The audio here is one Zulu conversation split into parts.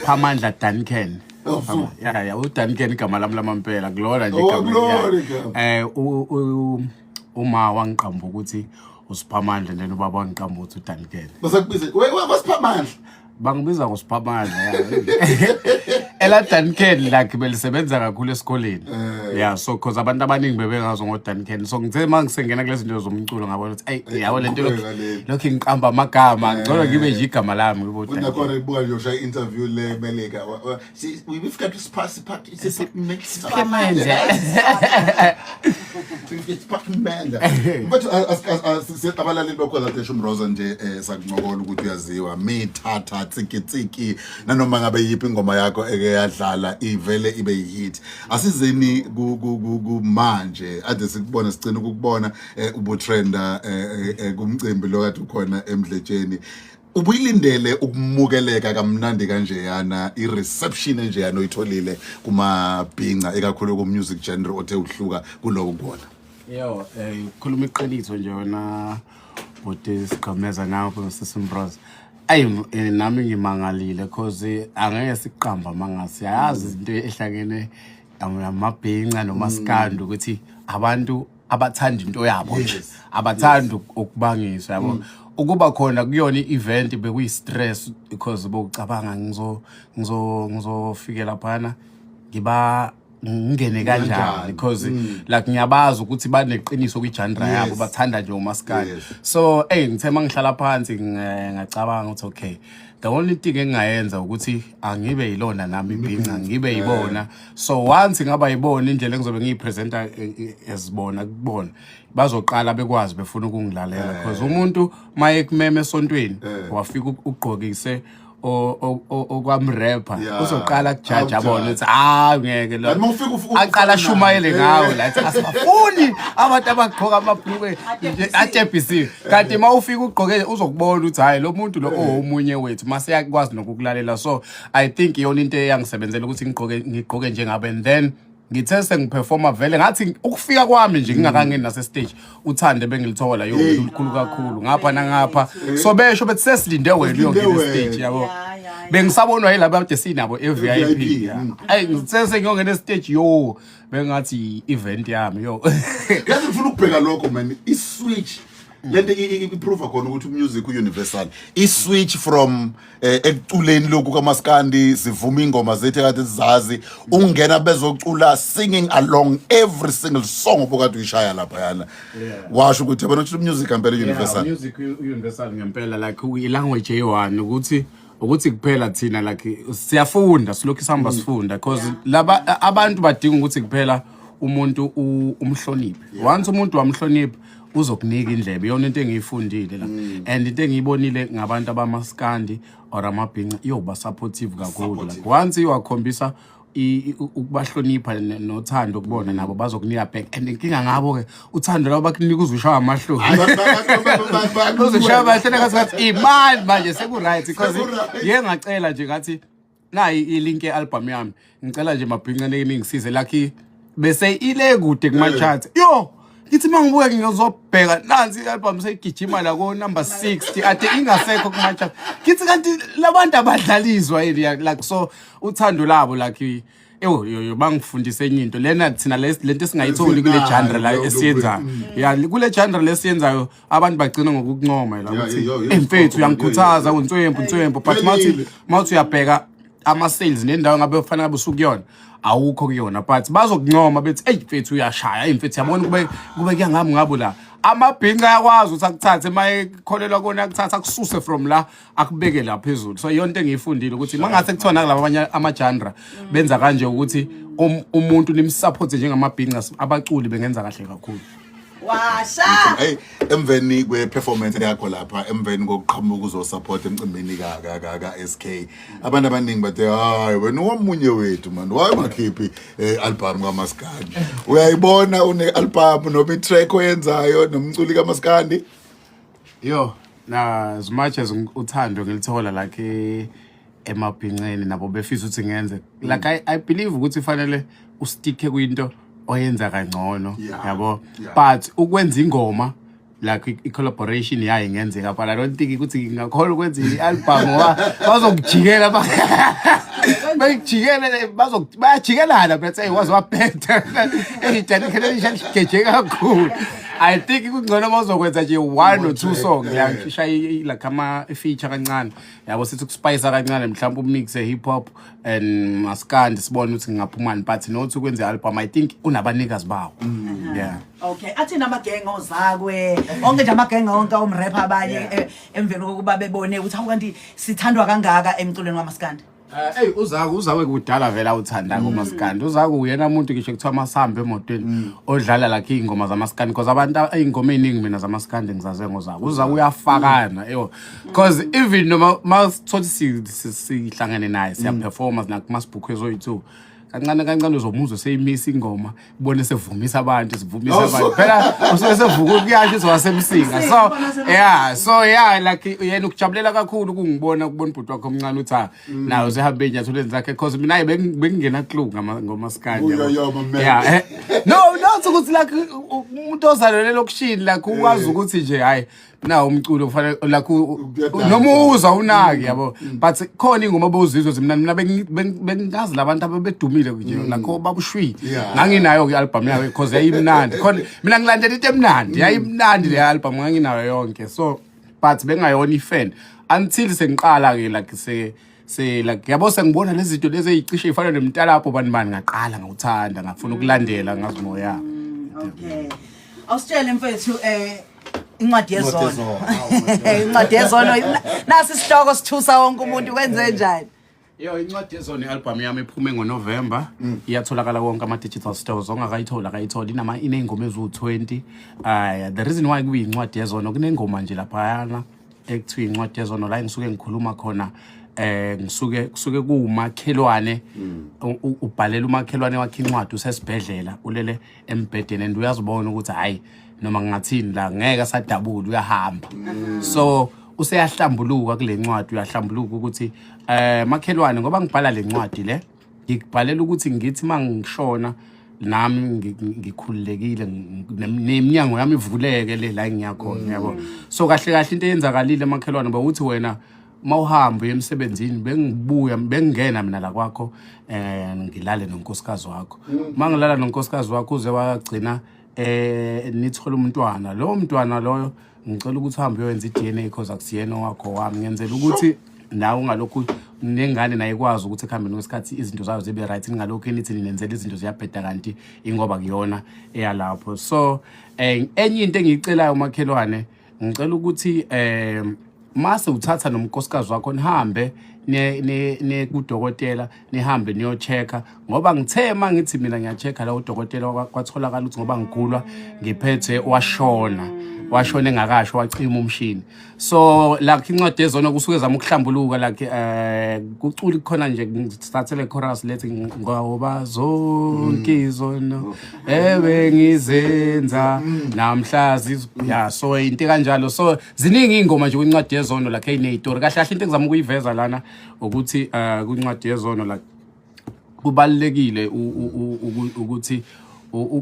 Phamandla Duncan. Yeah, uDuncan igama lami lamampela kulona nje igama. Uma wangiqamba ukuthi uSiphamandla then ubaba wangiqamba ukuthi uDuncan. Basakubiza wasiphamandla. Bangibiza ngosiphamandla ela Duncan like belisebenza kakhulu esikoleni. Yeah, so cause abantu abaningi bebengazo ngoDuncan. So ngithe mangisengena kulezi zinto zomculo ngabona ukuthi hey yawo lento lokho ngiqamba amagama ngcono ngibe nje igama lami ngibo Duncan. Unakhona ibuka nje usha interview le Melika. We've got to pass it's Phamandla. It's Phamandla. But as abalaleli bakho la Shumroza nje sakunqokola ukuthi uyaziwa mithatha tsikitsiki nanoma ngabe yipi ingoma yakho eke yadlala ivele ibe yihit asizeni ku manje ade sikubona sicina ukubona ubutrenda kumcimbi lo kade ukhona emdletsheni ubuyilindele ukumukeleka kamnandi kanje yana ireception nje yana oyitholile kuma bhinca ekakhulu ku music genre othe uhluka kulowo kubona yo khuluma iqiniso nje wona bote siqhameza nawo kuSimbros nami ngimangalile cause angeke siqamba mangasi ayazi izinto ehlakene amabhinca nomaskando ukuthi abantu abathanda into yabo abathanda ukubangiswa yabo ukuba khona kuyona ievent bekuyi stress because bokucabanga ngizofikela phana ngiba ngene kanjani because like ngiyabaza ukuthi baneqiniso kwigenre yabo bathanda nje umaskandi so ngithe mangihlala phansi ngacabanga ukuthi okay the only thing engayenza ukuthi angibe yilona nami ibhinca ngibe yibona so once ngaba yibona indlela engizobe ngiyipresenta ezibona kubona bazoqala bekwazi befuna ukungilalela because umuntu maye kumeme esontweni wafika ugqokise okwamrapper uzoqala kujudge abone ukuthi ngeke lo aqala shumayele ngawo la asifuni abantu abagqoka amabhulukwe atebhisi kanti mawufika ugqoke uzokubona ukuthi hayi lo muntu lo omunye wethu mase yakwazi nokukulalela so I think iyona into eyangisebenzela ukuthi ngigqoke njengabe and then ngithe sengiperforma vele ngathi ukufika kwami nje ngingakangeni nase stage uthande bengilithola yolukhulu kakhulu ngapha nangapha so besho bethi sesilinde wena uyongena stage yabo bengisabonwa yilabo ade sinabo eVIP ngithe sengiyongena stage bengathi event yami yazi ngifuna ukubheka lokho man iswitch lento iprove khona ukuthi music universal iswitch from ekuculeni lokhu kamaskandi sivuma ingoma zethu kade sizazi ungena bezocula singing along every single song obokade uyishaya lapha yana washo ukuthi yabona ukuthi music ngempela universal music universal ngempela like we language eyi1 ukuthi kuphela thina like siyafunda silokhu sihamba sifunda because laba abantu badinga ukuthi kuphela umuntu umhloniphi once umuntu wamhlonipha uzokunika indlebe yona into engiyifundile la and into engiyibonile ngabantu abamaskandi or amabhinca iyoba supportive kakhulu like once iwakhombisa ukubahlonipha nothando ukubona nabo bazokunika back and inkinga ngabo ke uthando labo bakunika uzushaya amahloni uzushaya amahloni ngathi imali manje seku right because ngiyengacela nje ngathi nayi ilink yealbum yami ngicela nje mabhinca ningisize like bese ile kude kuma charts ngithi mangibuya ngizobheka nansi ialbum seyigijima la ko number 60 ade ingasekho kuma chart ngithi kanti labantu abadlalizwa yini like so uthando labo like bangifundise enye into lena thina lento esingayitholi kule genre la esiyenzayo kule genre lesiyenzayo abantu bagcina ngokuncoma la ukuthi mfethu uyangikhuthaza untswempu but mawuthi uyabheka ama sales nendawo ngabe ufanele ngabe usukuyona awukho kuyona but bazokuncoma bethi hey mfethu uyashaya mfethu yabona kube kuyangami ngabo la amabhinqa yakwazi ukuthi akuthathe mayekholelwa kona akuthatha akususe from la akubeke la phezulu so yonke engiyifundile ukuthi mangase kuthona kulabo abanye ama-genre benza kanje ukuthi umuntu nimsupport njengamabhinqa abaculi bengenza kahle kakhulu washa hey emveni kwe-performance yakho lapha emveni kokuqhamuka uzosupport emcimbini ka SK abantu abaningi bathe hayi wena omunye wethu man waye makhiphi album kaMaskandi uyayibona une-album noma i-track oyenzayo nomculi kaMaskandi na as much as uthando ngilithola like emabhinceni nabo befisa ukuthi ngenze like I believe ukuthi fanele usticke kwinto oyenza kangcono yabo but ukwenza ingoma like i-collaboration yayo ingenzeka but I don't think ukuthi ngingakhola ukwenza i-album ngoba bazokujikela Bayijikele bayajikelana bese wazi waphetha. Ejani khona ligeje kakhulu. I think kungcono mawuzokwenza nje 1 or 2 song yashaya like ama feature kancane. Yabo sithi kuspice kancane mhlawumbe umix hip hop and maskandi sibone ukuthi ngaphumani but not ukwenza album I think unabanikazi bawo. Yeah. Okay, athi namagengo zakwe onke nje amagengo onke omrapper abanye emveni kokuba bebone ukuthi awukanti sithandwa kangaka emculweni wamaskandi. Uzawe kudala vela uthanda ngomaskandi. Uzaku uyena umuntu ngisho kuthiwa masambe emotweni odlala like ingoma zamaskandi because abantu ingoma eningi mina zamaskandi ngizaze ngozaku. Uzaku uyafakana because even noma masithothi sihlangane naye siya performance nakumasibhuku ezoyi2 kancane uzomuzwa seyimisa ingoma ubone sevumisa abantu sivumisa abantu phela usevuka kuyasho uzowasemsinga so like yena ukujabulela kakhulu ukungibona ukubona ubhuti wakho omncane uthi nayo usehambe enyathuleni zakhe because mina bengingena clue ngomaskandi no ukuthi like umuntu ozalelwe lokushini like ukwazi ukuthi nje hayi na umculo kufanele like noma uza unaki yabo but khona ingoma bozizwe mina bengazi labantu abebedumile nje lakho babushwi nganginayo ke album yakhe because yayimnandi khona mina ngilandela into emnandi yayimnandi le album nganginayo yonke so but bengayona ifan until sengiqala ke like like yabo sengibona lezi zinto lezi ezicishe ifana nemntala lapho bani ngaqala ngawuthanda ngafuna ukulandela ngazimoya. Okay, awusitshele mfethu incwadi yezono. Incwadi yezono nasi isitoko sithusa wonke umuntu kwenze njani? Incwadi yezono album yami iphume ngoNovember iyatholakala konke ama digital stores akayithola inengoma ezu20. The reason why kuyincwadi yezono kunengoma nje lapha yana ekuthiwa incwadi yezono la ngisuke ngikhuluma khona ngisuke kumakhelwane ubhalela umakhelwane wakhe incwadi usesibhedlela ulele embedeni and uyazibona ukuthi hayi noma ngathini la ngeke asadabula uyahamba so useyahlambuluka kule ncwadi uyahlambuluka ukuthi makhelwane ngoba ngibhala le ncwadi le ngikubhalela ukuthi ngithi mangishona nami ngikhululekile neminyango yami ivuleke le la engiyakhona yabo so kahle into eyenzakalile makhelwane bawuthi wena mawuhamba emsebenzini bengingena mina la kwakho ngilale nonkosikazi wakho mangilala nonkosikazi wakho uze wagcina nithola umntwana lo mntwana loyo ngicela ukuthi uhambe uyenza iDNA because akusiyena wakho wami ngenzela ukuthi nawe ungalokhu nengane naye ikwazi ukuthi ekhambe ngesikhathi izinto zayo zibe right ngalokho enithi ninenzela izinto ziyabheda kanti ingoba kuyona eyalapho so enye into engicelayo makhelwane ngicela ukuthi mase uthatha nomnkosikazi wakho nihambe ne kudokotela nihambe niyochecka ngoba ngithe mangithi mina ngiyachecka la udokotela kwatholakala ukuthi ngoba ngigulwa ngiphethe washona engakasho wacima umshini so like incwadi yezono kusuke zama ukuhlambuluka like kuculi khona nje ngithathele chorus lethi ngoba zonke izono ngizenza namhlazi so into kanjalo so ziningi ingoma nje kwincwadi yezono like eyinezitori kahle into engizama ukuyiveza lana ukuthi kwincwadi yezono like kubalekile ukuthi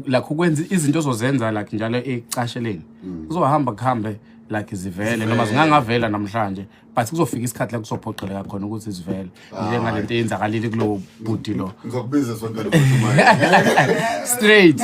like ukwenza izinto ozozenza like njalo ecasheleni uzohamba kuhambe like zivele noma zingangavela namhlanje but kuzofika isikhathi la kusophoqeleka khona ukuthi zivele njengalento eyenzakalile kulo budi lo ngizokubiza sonke lo straight